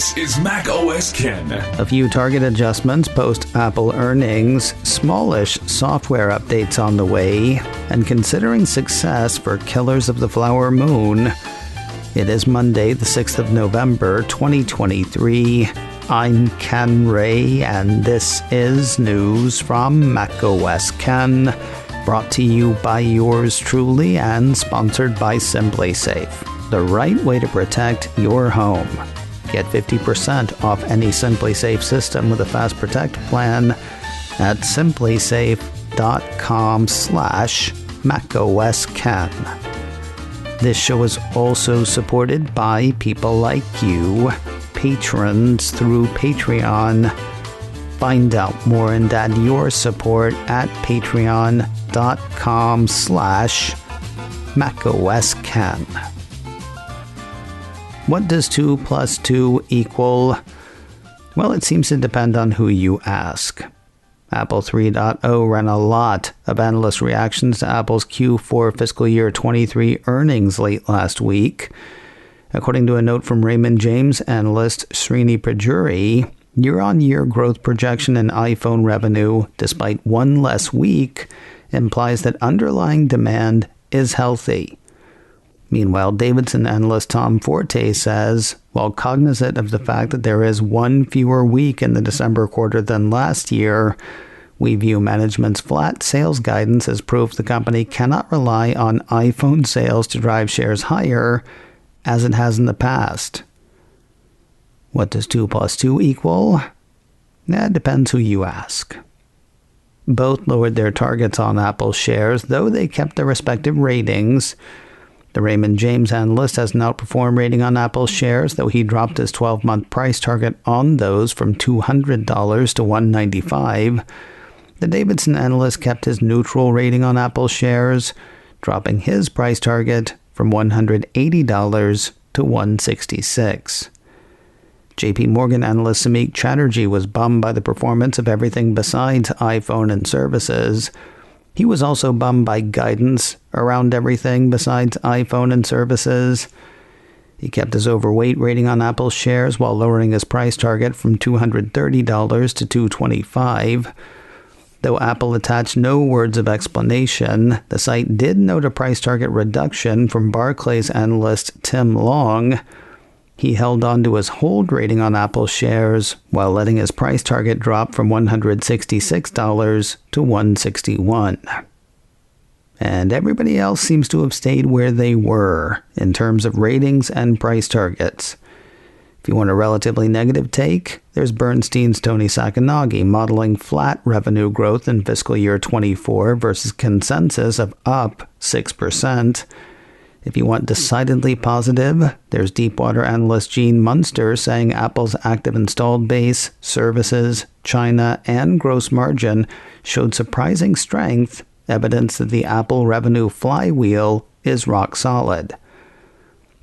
This is macOS Ken. A few target adjustments post-Apple earnings, smallish software updates on the way, and considering success for Killers of the Flower Moon. It is Monday, the 6th of November, 2023. I'm Ken Ray, and this is news from macOS Ken, brought to you by yours truly and sponsored by SimpliSafe, the right way to protect your home. Get 50% off any SimpliSafe system with a Fast Protect plan at simplysafe.com/macOSKen. This show is also supported by people like you, patrons through Patreon. Find out more and add your support at patreon.com/macOSKen. What does 2 plus 2 equal? Well, it seems to depend on who you ask. Apple 3.0 ran a lot of analyst reactions to Apple's Q4 fiscal year 23 earnings late last week. According to a note from Raymond James analyst Srini Pajuri, year-on-year growth projection in iPhone revenue, despite one less week, implies that underlying demand is healthy. Meanwhile, Davidson analyst Tom Forte says, while cognizant of the fact that there is one fewer week in the December quarter than last year, we view management's flat sales guidance as proof the company cannot rely on iPhone sales to drive shares higher, as it has in the past. What does 2 plus 2 equal? That depends who you ask. Both lowered their targets on Apple shares, though they kept their respective ratings. The Raymond James analyst has an outperform rating on Apple shares, though he dropped his 12-month price target on those from $200 to $195. The Davidson analyst kept his neutral rating on Apple shares, dropping his price target from $180 to $166. JP Morgan analyst Samik Chatterjee was bummed by the performance of everything besides iPhone and services. He was also bummed by guidance around everything besides iPhone and services. He kept his overweight rating on Apple shares while lowering his price target from $230 to $225. Though Apple attached no words of explanation, the site did note a price target reduction from Barclays analyst Tim Long. He held on to his hold rating on Apple shares while letting his price target drop from $166 to $161. And everybody else seems to have stayed where they were in terms of ratings and price targets. If you want a relatively negative take, there's Bernstein's Tony Sacconaghi modeling flat revenue growth in fiscal year 24 versus consensus of up 6%. If you want decidedly positive, there's Deepwater analyst Gene Munster saying Apple's active installed base, services, China, and gross margin showed surprising strength, evidence that the Apple revenue flywheel is rock solid.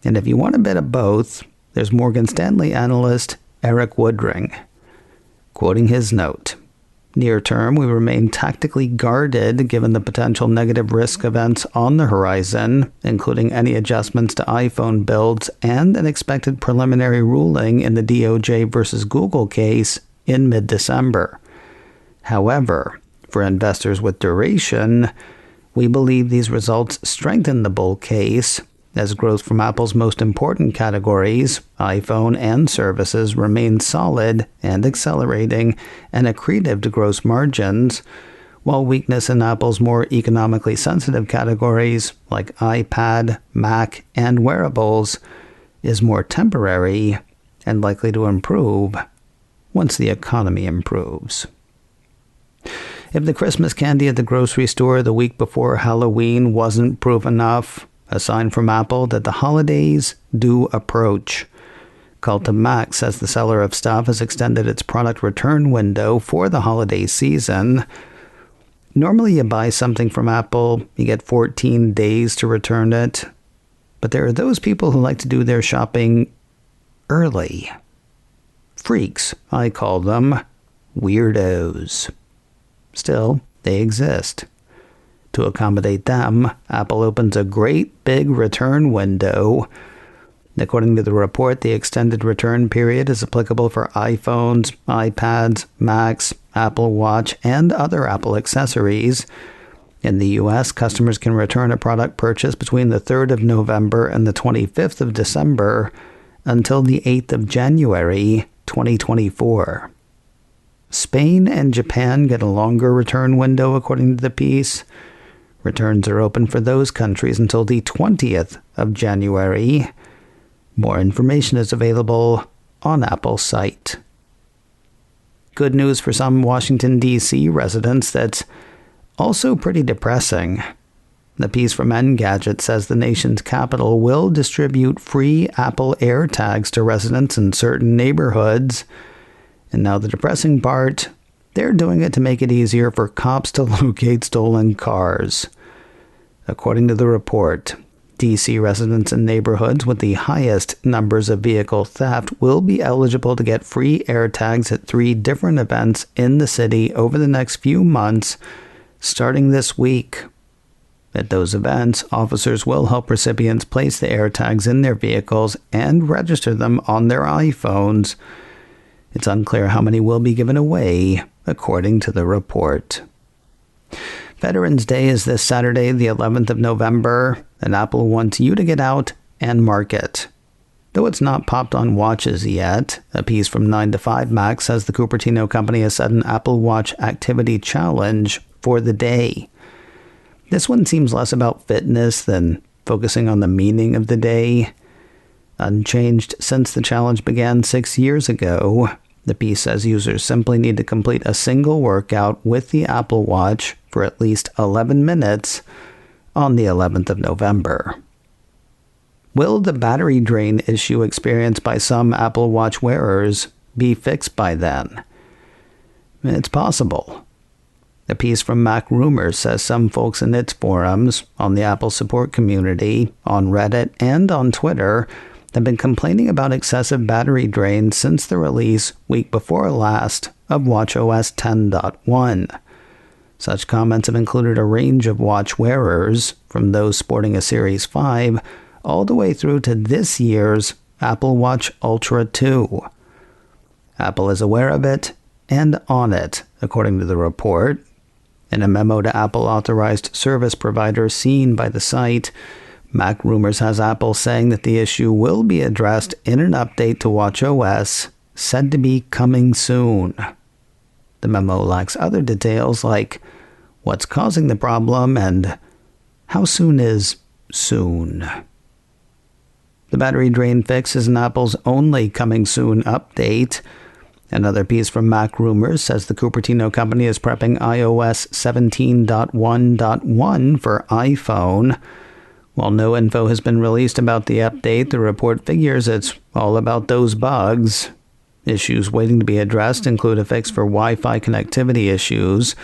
And if you want a bit of both, there's Morgan Stanley analyst Eric Woodring. Quoting his note, "Near term, we remain tactically guarded given the potential negative risk events on the horizon, including any adjustments to iPhone builds and an expected preliminary ruling in the DOJ versus Google case in mid-December. However, for investors with duration, we believe these results strengthen the bull case, as growth from Apple's most important categories, iPhone and services, remain solid and accelerating and accretive to gross margins, while weakness in Apple's more economically sensitive categories like iPad, Mac, and wearables is more temporary and likely to improve once the economy improves." If the Christmas candy at the grocery store the week before Halloween wasn't proof enough, a sign from Apple that the holidays do approach. Cult of Mac says the seller of stuff has extended its product return window for the holiday season. Normally you buy something from Apple, you get 14 days to return it. But there are those people who like to do their shopping early. Freaks, I call them. Weirdos. Still, they exist. To accommodate them, Apple opens a great big return window. According to the report, the extended return period is applicable for iPhones, iPads, Macs, Apple Watch, and other Apple accessories. In the U.S., customers can return a product purchased between the 3rd of November and the 25th of December until the 8th of January, 2024. Spain and Japan get a longer return window, according to the piece. Returns are open for those countries until the 20th of January. More information is available on Apple's site. Good news for some Washington, D.C. residents that's also pretty depressing. The piece from Engadget says the nation's capital will distribute free Apple AirTags to residents in certain neighborhoods. And now the depressing part, they're doing it to make it easier for cops to locate stolen cars. According to the report, D.C. residents in neighborhoods with the highest numbers of vehicle theft will be eligible to get free AirTags at 3 different events in the city over the next few months, starting this week. At those events, officers will help recipients place the AirTags in their vehicles and register them on their iPhones. It's unclear how many will be given away, according to the report. Veterans Day is this Saturday, the 11th of November, and Apple wants you to get out and mark it. Though it's not popped on watches yet, a piece from 9 to 5 Mac says the Cupertino company has set an Apple Watch activity challenge for the day. This one seems less about fitness than focusing on the meaning of the day. Unchanged since the challenge began 6 years ago, the piece says users simply need to complete a single workout with the Apple Watch for at least 11 minutes on the 11th of November. Will the battery drain issue experienced by some Apple Watch wearers be fixed by then? It's possible. A piece from MacRumors says some folks in its forums, on the Apple support community, on Reddit, and on Twitter have been complaining about excessive battery drain since the release week before last of watchOS 10.1. Such comments have included a range of watch wearers, from those sporting a Series 5 all the way through to this year's Apple Watch Ultra 2. Apple is aware of it and on it, according to the report. In a memo to Apple-authorized service providers seen by the site, MacRumors has Apple saying that the issue will be addressed in an update to watchOS, said to be coming soon. The memo lacks other details like what's causing the problem and how soon is soon. The battery drain fix is Apple's only coming soon update. Another piece from MacRumors says the Cupertino company is prepping iOS 17.1.1 for iPhone. While no info has been released about the update, the report figures it's all about those bugs. Issues waiting to be addressed include a fix for Wi-Fi connectivity issues,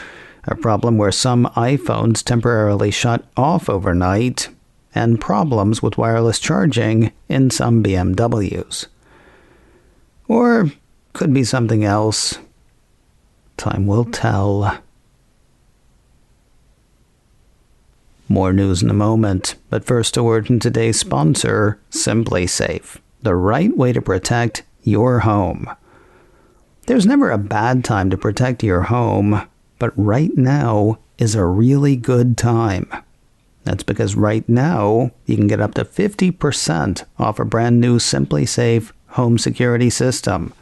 a problem where some iPhones temporarily shut off overnight, and problems with wireless charging in some BMWs. Or could be something else. Time will tell. More news in a moment, but first a word from today's sponsor, SimpliSafe, the right way to protect your home. There's never a bad time to protect your home, but right now is a really good time. That's because right now you can get up to 50% off a brand new SimpliSafe home security system.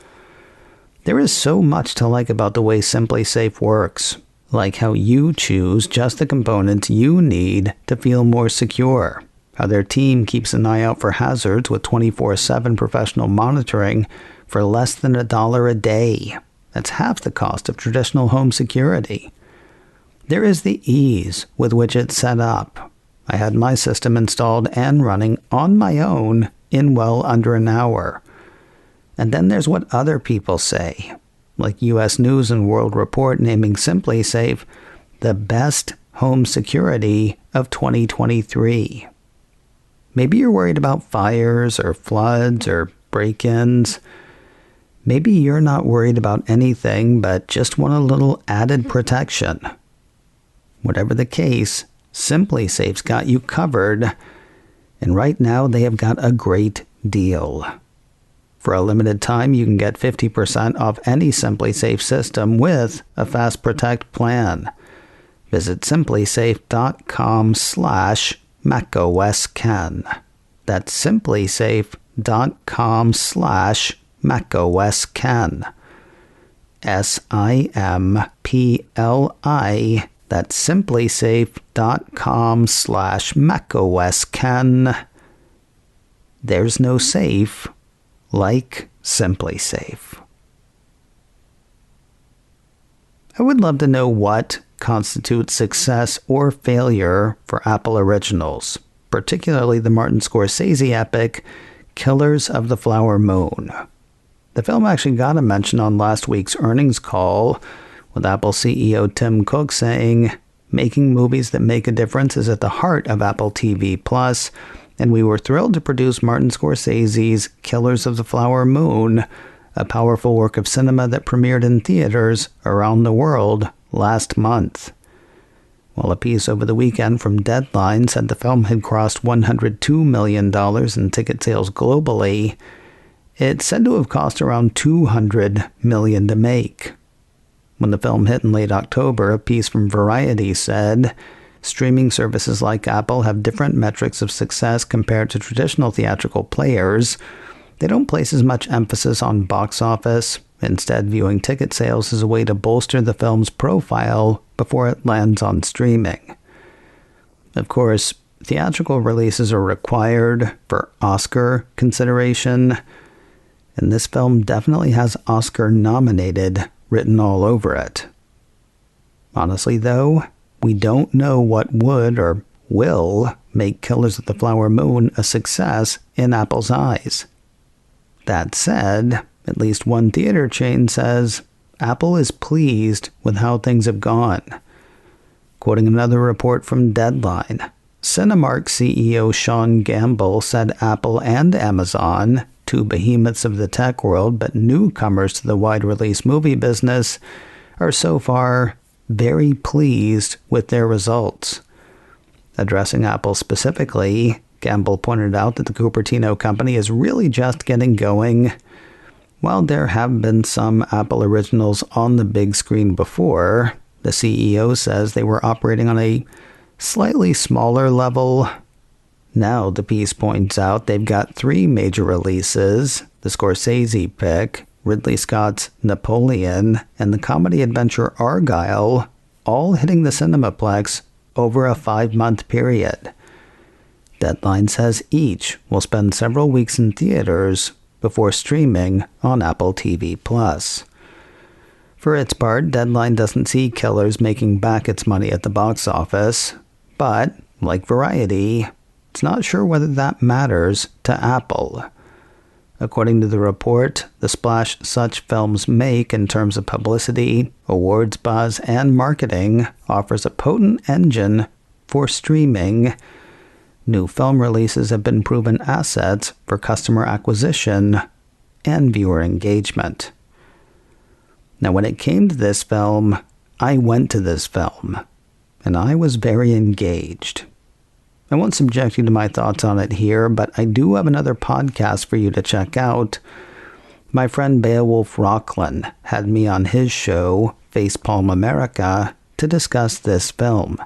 There is so much to like about the way SimpliSafe works, like how you choose just the components you need to feel more secure, how their team keeps an eye out for hazards with 24/7 professional monitoring for less than $1 a day. That's half the cost of traditional home security. There is the ease with which it's set up. I had my system installed and running on my own in well under an hour. And then there's what other people say, like U.S. News and World Report naming SimpliSafe the best home security of 2023. Maybe you're worried about fires or floods or break-ins. Maybe you're not worried about anything but just want a little added protection. Whatever the case, SimpliSafe's got you covered. And right now they have got a great deal. For a limited time, you can get 50% off any Simply Safe system with a Fast Protect plan. Visit simplysafe.com/macOSken. That's simplysafe.com/macOSken. SIMPLI. That's simplysafe.com/macOSken. There's no safe like Simply Safe. I would love to know what constitutes success or failure for Apple originals, particularly the Martin Scorsese epic Killers of the Flower Moon. The film actually got a mention on last week's earnings call, with Apple CEO Tim Cook saying, "Making movies that make a difference is at the heart of Apple TV+, and we were thrilled to produce Martin Scorsese's Killers of the Flower Moon, a powerful work of cinema that premiered in theaters around the world last month." While a piece over the weekend from Deadline said the film had crossed $102 million in ticket sales globally, it's said to have cost around $200 million to make. When the film hit in late October, a piece from Variety said, "Streaming services like Apple have different metrics of success compared to traditional theatrical players. They don't place as much emphasis on box office, instead viewing ticket sales as a way to bolster the film's profile before it lands on streaming." Of course, theatrical releases are required for Oscar consideration, and this film definitely has Oscar nominated written all over it. Honestly, though, we don't know what would or will make Killers of the Flower Moon a success in Apple's eyes. That said, at least one theater chain says Apple is pleased with how things have gone. Quoting another report from Deadline, Cinemark CEO Sean Gamble said Apple and Amazon, two behemoths of the tech world but newcomers to the wide-release movie business, are so far very pleased with their results. Addressing Apple specifically, Gamble pointed out that the Cupertino company is really just getting going. While there have been some Apple originals on the big screen before, the CEO says they were operating on a slightly smaller level. Now, the piece points out they've got 3 major releases: the Scorsese pick, Ridley Scott's Napoleon, and the comedy adventure Argylle, all hitting the Cinemaplex over a 5-month period. Deadline says each will spend several weeks in theaters before streaming on Apple TV+. For its part, Deadline doesn't see Killers making back its money at the box office, but, like Variety, it's not sure whether that matters to Apple. According to the report, the splash such films make in terms of publicity, awards buzz, and marketing offers a potent engine for streaming. New film releases have been proven assets for customer acquisition and viewer engagement. Now, when it came to this film, I went to this film, and I was very engaged. I won't subject you to my thoughts on it here, but I do have another podcast for you to check out. My friend Beowulf Rockland had me on his show, Facepalm America, to discuss this film.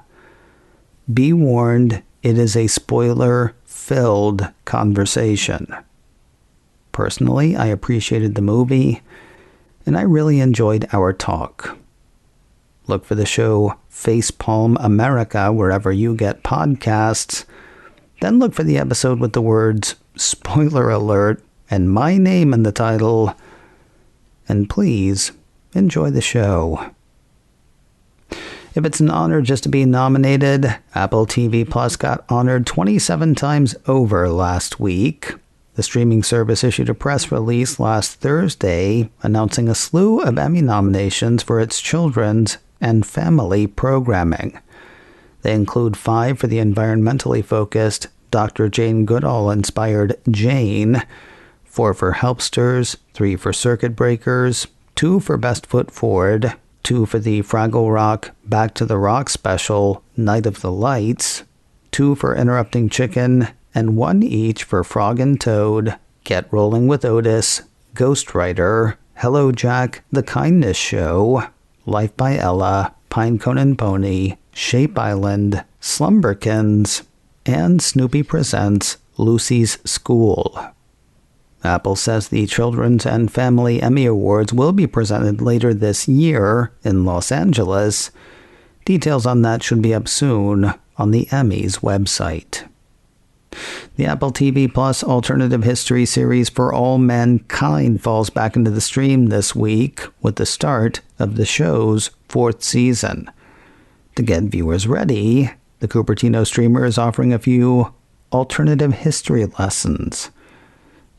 Be warned, it is a spoiler-filled conversation. Personally, I appreciated the movie, and I really enjoyed our talk. Look for the show Facepalm America wherever you get podcasts. Then look for the episode with the words "spoiler alert" and my name in the title. And please, enjoy the show. If it's an honor just to be nominated, Apple TV Plus got honored 27 times over last week. The streaming service issued a press release last Thursday announcing a slew of Emmy nominations for its children's and family programming. They include 5 for the environmentally focused Dr. Jane Goodall-inspired Jane, 4 for Helpsters, 3 for Circuit Breakers, 2 for Best Foot Forward, 2 for the Fraggle Rock Back to the Rock special Night of the Lights, 2 for Interrupting Chicken, and 1 each for Frog and Toad Get Rolling with Otis, Ghostwriter, Hello Jack, The Kindness Show, Life by Ella, Pinecone and Pony, Shape Island, Slumberkins, and Snoopy Presents Lucy's School. Apple says the Children's and Family Emmy Awards will be presented later this year in Los Angeles. Details on that should be up soon on the Emmys website. The Apple TV Plus Alternative History series For All Mankind falls back into the stream this week with the start of the show's 4th season. To get viewers ready, the Cupertino streamer is offering a few alternative history lessons.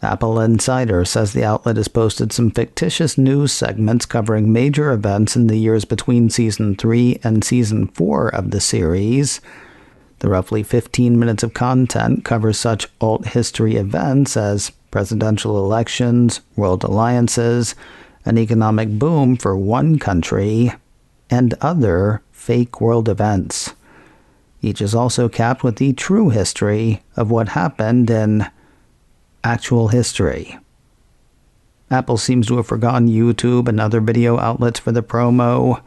Apple Insider says the outlet has posted some fictitious news segments covering major events in the years between Season 3 and Season 4 of the series. The roughly 15 minutes of content covers such alt history events as presidential elections, world alliances, an economic boom for one country, and other fake world events. Each is also capped with the true history of what happened in actual history. Apple seems to have forgotten YouTube and other video outlets for the promo.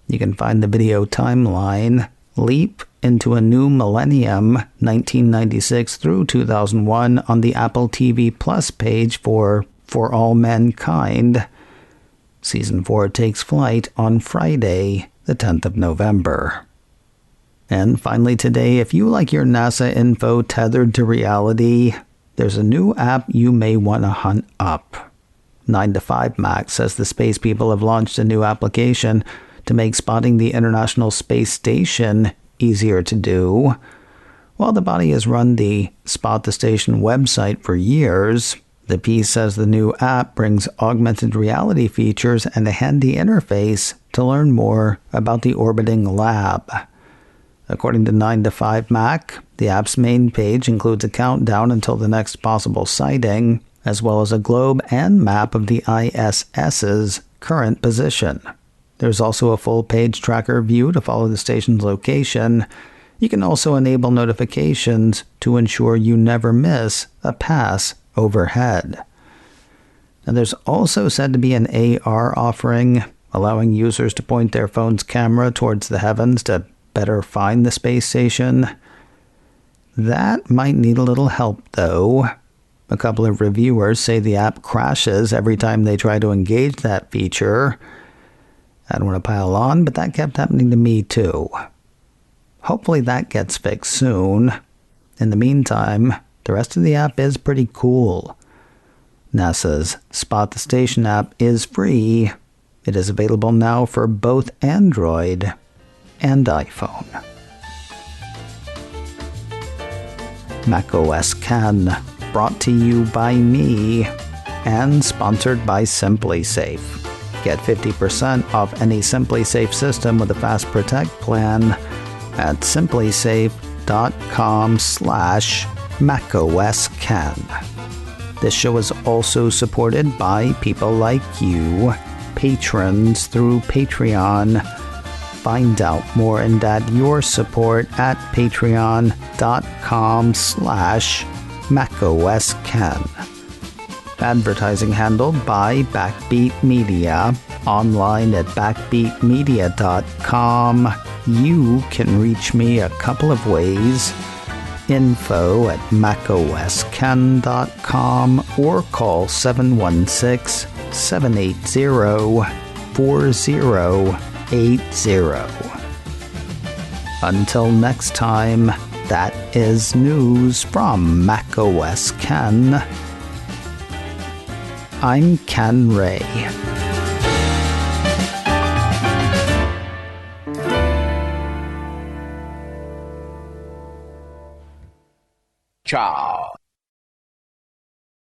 You can find the video timeline, Leap into a New Millennium, 1996 through 2001, on the Apple TV Plus page for All Mankind. Season 4 takes flight on Friday, the 10th of November. And finally today, if you like your NASA info tethered to reality, there's a new app you may want to hunt up. 9to5Mac says the space people have launched a new application to make spotting the International Space Station easier to do. While the body has run the Spot the Station website for years, the piece says the new app brings augmented reality features and a handy interface to learn more about the orbiting lab. According to 9to5Mac, the app's main page includes a countdown until the next possible sighting, as well as a globe and map of the ISS's current position. There's also a full-page tracker view to follow the station's location. You can also enable notifications to ensure you never miss a pass overhead. And there's also said to be an AR offering, allowing users to point their phone's camera towards the heavens to better find the space station. That might need a little help, though. A couple of reviewers say the app crashes every time they try to engage that feature. I don't want to pile on, but that kept happening to me too. Hopefully that gets fixed soon. In the meantime, the rest of the app is pretty cool. NASA's Spot the Station app is free. It is available now for both Android and iPhone. macOS Can, brought to you by me and sponsored by SimpliSafe. Get 50% off any SimpliSafe system with a Fast Protect plan at simplysafe.com/macOScan. This show is also supported by people like you, patrons through Patreon. Find out more and add your support at patreon.com/macOScan. Advertising handled by Backbeat Media. Online at backbeatmedia.com. You can reach me a couple of ways. info@macoscan.com or call 716-780-4080. Until next time, that is news from macOS Ken. I'm Ken Ray. Ciao.